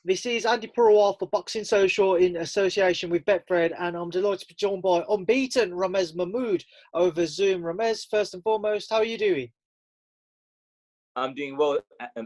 This is Andi Purewal for Boxing Social in association with Betfred, and I'm delighted to be joined by unbeaten Ramez Mahmood over Zoom. Ramez, first and foremost, how are you doing? I'm doing well,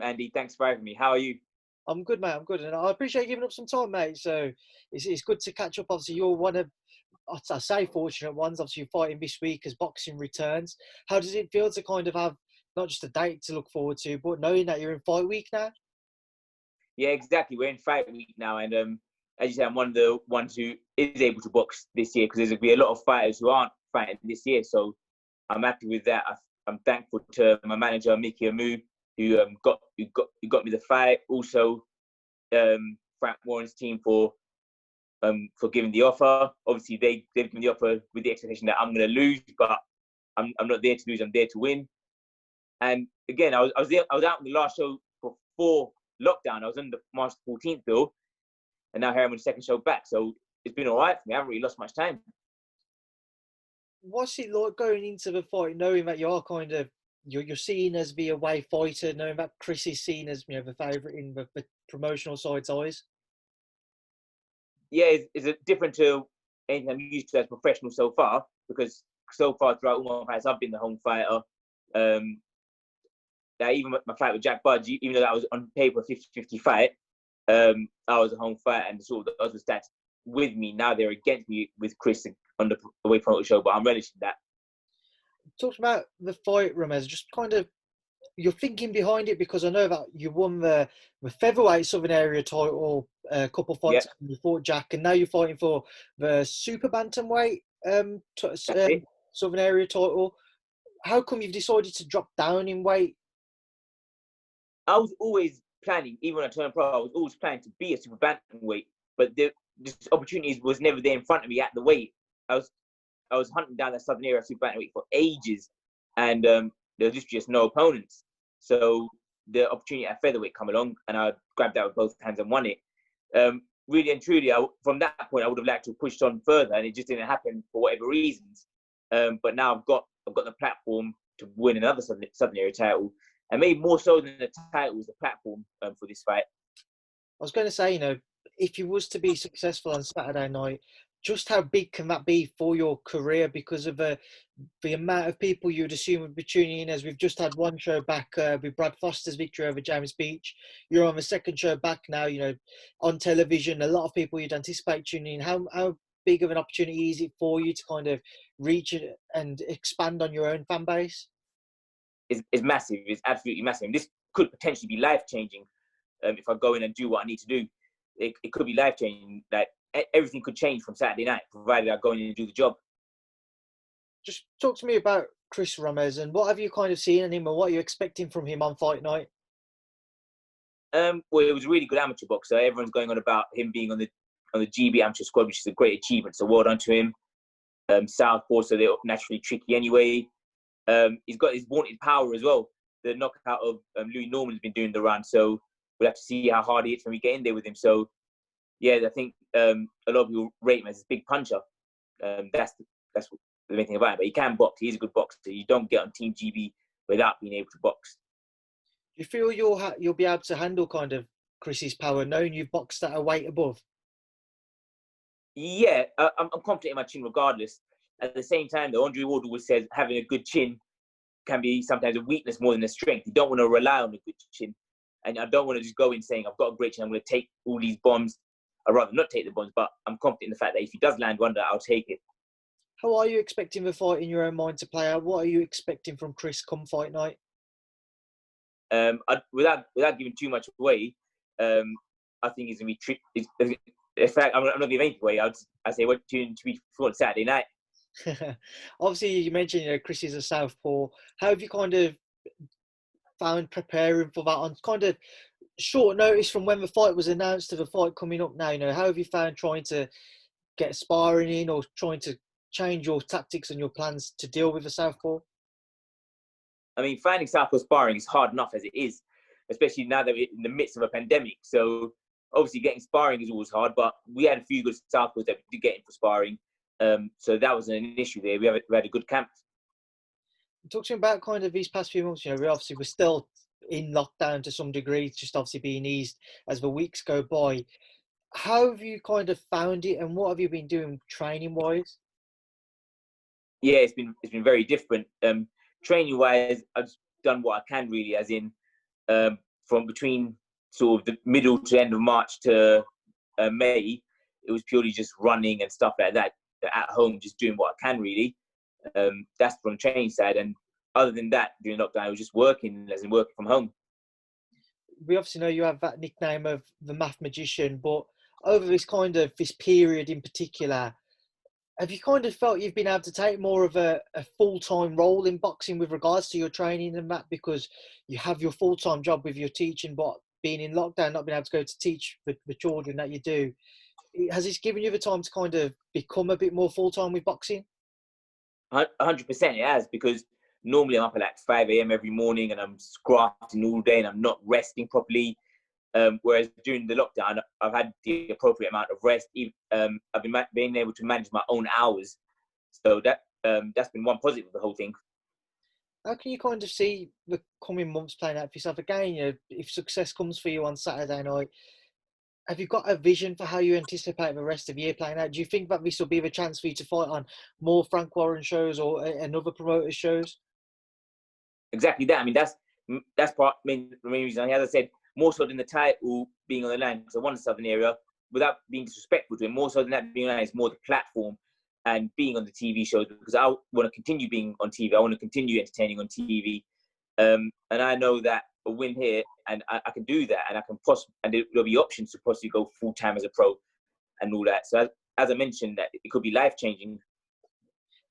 Andy. Thanks for having me. How are you? I'm good, mate. I'm good, and I appreciate you giving up some time, mate. So it's good to catch up. Obviously, you're one of, I say, fortunate ones. Obviously, you're fighting this week as boxing returns. How does it feel to kind of have not just a date to look forward to, but knowing that you're in fight week now? Yeah, exactly. We're in fight week now, and as you said, I'm one of the ones who is able to box this year because there's going to be a lot of fighters who aren't fighting this year. So I'm happy with that. I'm thankful to my manager, Mickey Amu, who got me the fight. Also, Frank Warren's team for giving the offer. Obviously, they've given the offer with the expectation that I'm going to lose, but I'm not there to lose. I'm there to win. And again, I was out in the last show before lockdown. I was on the March 14th bill, and now here I'm on the second show back. So it's been all right for me. I haven't really lost much time. What's it like going into the fight, knowing that you are kind of you're seen as the away fighter, knowing that Chris is seen as the favourite in the promotional side's eyes? Yeah, it's different to anything I'm used to as professional so far, because so far throughout all my fights, I've been the home fighter. Even my fight with Jack Budge, even though that was on paper a 50-50 fight, I was a home fighter, and sort of the other stats with me. Now they're against me with Chris on the away promoter show, but I'm relishing that. Talk about the fight, Ramez. Just kind of your thinking behind it, because I know that you won the featherweight Southern Area title a couple of fights Yeah. before Jack, and now you're fighting for the super bantamweight Southern Area title. How come you've decided to drop down in weight? I was always planning, even when I turned pro, I was always planning to be a super bantamweight, but this opportunity was never there in front of me at the weight. I was hunting down that Southern Area super bantamweight for ages, and there was just no opponents. So the opportunity at featherweight come along, and I grabbed that with both hands and won it. Really and truly, from that point, I would have liked to have pushed on further, and it just didn't happen for whatever reasons. But now I've got the platform to win another Southern Area title. And maybe more so than the title was the platform for this fight. I was going to say, if you was to be successful on Saturday night, just how big can that be for your career, because of the amount of people you'd assume would be tuning in? As we've just had one show back with Brad Foster's victory over James Beach. You're on the second show back now, on television. A lot of people you'd anticipate tuning in. How big of an opportunity is it for you to kind of reach and expand on your own fan base? Is massive. It's absolutely massive. And this could potentially be life-changing if I go in and do what I need to do. It could be life-changing. Like, everything could change from Saturday night, provided I go in and do the job. Just talk to me about Chris Ramez, and what have you kind of seen in him, and what are you expecting from him on fight night? Well, it was a really good amateur boxer. Everyone's going on about him being on the GB amateur squad, which is a great achievement. So well done to him. Southpaw, so they're naturally tricky anyway. He's got his vaunted power as well. The knockout of Louis Norman has been doing the run, so we'll have to see how hard he hits when we get in there with him. So, yeah, I think a lot of people rate him as a big puncher. That's the main thing about him. But he can box. He's a good boxer. You don't get on Team GB without being able to box. Do you feel you'll be able to handle kind of Chris's power, knowing you've boxed at a weight above? Yeah, I'm confident in my chin regardless. At the same time, though, Andre Ward always says having a good chin can be sometimes a weakness more than a strength. You don't want to rely on a good chin. And I don't want to just go in saying, I've got a great chin, I'm going to take all these bombs. I'd rather not take the bombs, but I'm confident in the fact that if he does land one, I'll take it. How are you expecting the fight in your own mind to play out? What are you expecting from Chris come fight night? Without giving too much away, I think he's going to be in fact, I'm not giving anything away. I say what tune to be for Saturday night. Obviously, you mentioned Chris is a southpaw. How have you kind of found preparing for that on kind of short notice from when the fight was announced to the fight coming up now? How have you found trying to get sparring in, or trying to change your tactics and your plans to deal with the southpaw? I mean, finding southpaw sparring is hard enough as it is, especially now that we're in the midst of a pandemic. So obviously getting sparring is always hard, but we had a few good southpaws that we did get in for sparring. So that wasn't an issue there. We had a good camp. Talk to me about kind of these past few months. We're still in lockdown to some degree. It's just obviously being eased as the weeks go by. How have you kind of found it, and what have you been doing training wise? Yeah, it's been very different. Training wise, I've done what I can really, as in from between sort of the middle to end of March to May, it was purely just running and stuff like that at home, just doing what I can really. That's from the training side, and other than that, during lockdown, I was just working, as in working from home. We obviously know you have that nickname of the math magician, but over this period in particular, have you kind of felt you've been able to take more of a full-time role in boxing with regards to your training and that, because you have your full-time job with your teaching, but being in lockdown, not being able to go to teach the children that you do, has this given you the time to kind of become a bit more full-time with boxing? 100% it has, because normally I'm up at like 5 a.m. every morning and I'm grafting all day and I'm not resting properly. Whereas during the lockdown, I've had the appropriate amount of rest. I've been able to manage my own hours. So that's been one positive of the whole thing. How can you kind of see the coming months playing out for yourself? Again, if success comes for you on Saturday night, have you got a vision for how you anticipate the rest of the year playing out? Do you think that this will be the chance for you to fight on more Frank Warren shows or another promoter's shows? Exactly that. I mean, that's part. The main reason. As I said, more so than the title being on the line, because I won the Southern area, without being disrespectful to him. More so than that being on the line, is more the platform and being on the TV shows, because I want to continue being on TV. I want to continue entertaining on TV, and I know that a win here, and I can do that, and I can and there'll be options to possibly go full time as a pro and all that. So as I mentioned, that it could be life changing.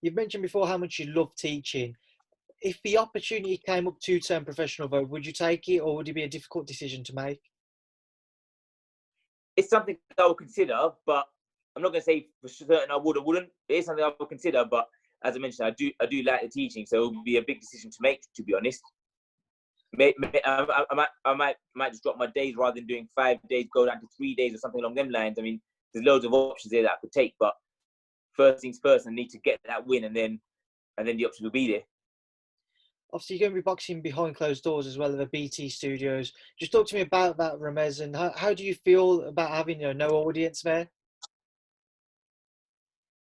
You've mentioned before how much you love teaching. If the opportunity came up to turn professional, though, would you take it, or would it be a difficult decision to make? It's something I will consider, but I'm not going to say for certain I would or wouldn't. It is something I will consider, but as I mentioned, I do like the teaching, so it will be a big decision to make, to be honest. I might just drop my days rather than doing 5 days, go down to 3 days or something along them lines. I mean, there's loads of options there that I could take, but first things first, I need to get that win, and then the options will be there. Obviously, you're going to be boxing behind closed doors as well as the BT studios. Just talk to me about that, Ramez, and how do you feel about having no audience there?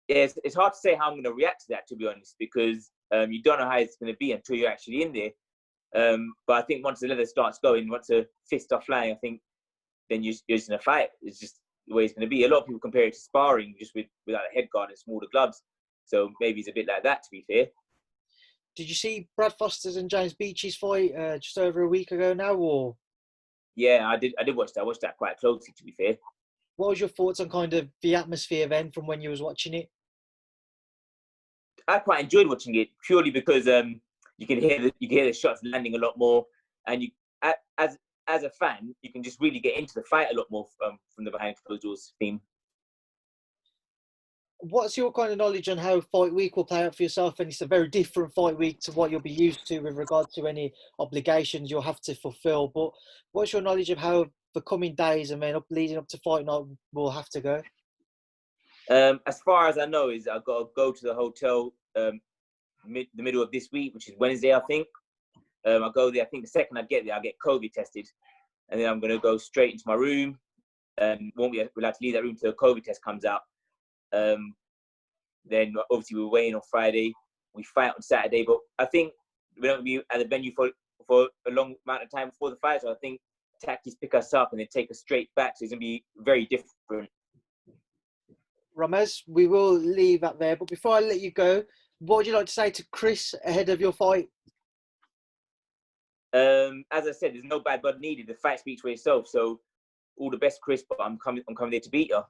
Yeah, it's hard to say how I'm going to react to that, to be honest, because you don't know how it's going to be until you're actually in there. But I think once the leather starts going, once the fists are flying, I think then you're just going to fight. It's just the way it's going to be. A lot of people compare it to sparring, just without a head guard and smaller gloves. So maybe it's a bit like that, to be fair. Did you see Brad Foster's and James Beach's fight just over a week ago now, or? Yeah, I did watch that. I watched that quite closely, to be fair. What was your thoughts on kind of the atmosphere then from when you was watching it? I quite enjoyed watching it purely because you can hear the shots landing a lot more, and you as a fan, you can just really get into the fight a lot more from the behind closed doors theme. What's your kind of knowledge on how fight week will play out for yourself? And it's a very different fight week to what you'll be used to with regard to any obligations you'll have to fulfill. But what's your knowledge of how the coming days and then leading up to fight night will have to go? As far as I know, is I've got to go to the hotel the middle of this week, which is Wednesday, I think. I'll go there. I think the second I get there, I'll get COVID tested, and then I'm going to go straight into my room, and we'll have to leave that room till the COVID test comes out. Then obviously we're weighing on Friday. We fight on Saturday, but I think we're not going to be at the venue for a long amount of time before the fight. So I think tactics pick us up and then take us straight back. So it's going to be very different. Ramez, we will leave that there. But before I let you go, what would you like to say to Chris ahead of your fight? As I said, there's no bad blood needed. The fight speaks for itself. So all the best, Chris. But I'm coming there to beat you.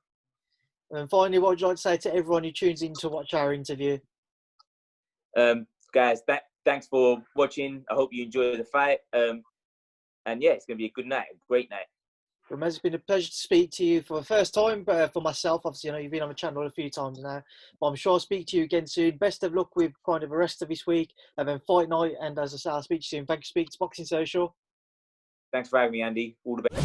And finally, what would you like to say to everyone who tunes in to watch our interview? Guys, thanks for watching. I hope you enjoy the fight. And yeah, it's going to be a good night, a great night. Ramez, it's been a pleasure to speak to you for the first time, but for myself, obviously, I know you've been on the channel a few times now, but I'm sure I'll speak to you again soon. Best of luck with kind of the rest of this week, and then fight night, and as I say, I'll speak to you soon. Thank you for speaking to Boxing Social. Thanks for having me, Andy. All the best.